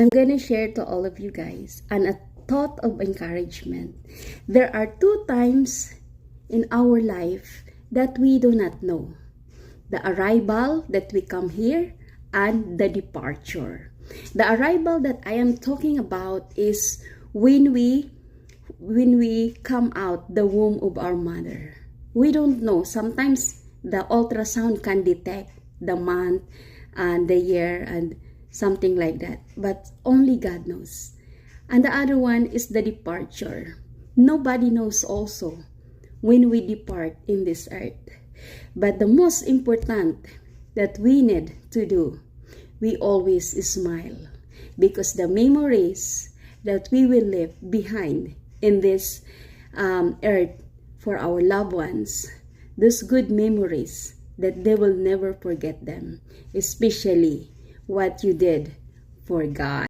I'm gonna share to all of you guys a thought of encouragement. There are two times in our life that we do not know. The arrival that we come here and the departure. The arrival that I am talking about is when we come out the womb of our mother. We don't know. Sometimes the ultrasound can detect the month and the year and something like that. But only God knows. And the other one is the departure. Nobody knows also when we depart in this earth. But the most important that we need to do, we always smile. Because the memories that we will leave behind in this earth for our loved ones, those good memories that they will never forget them, especially what you did for God.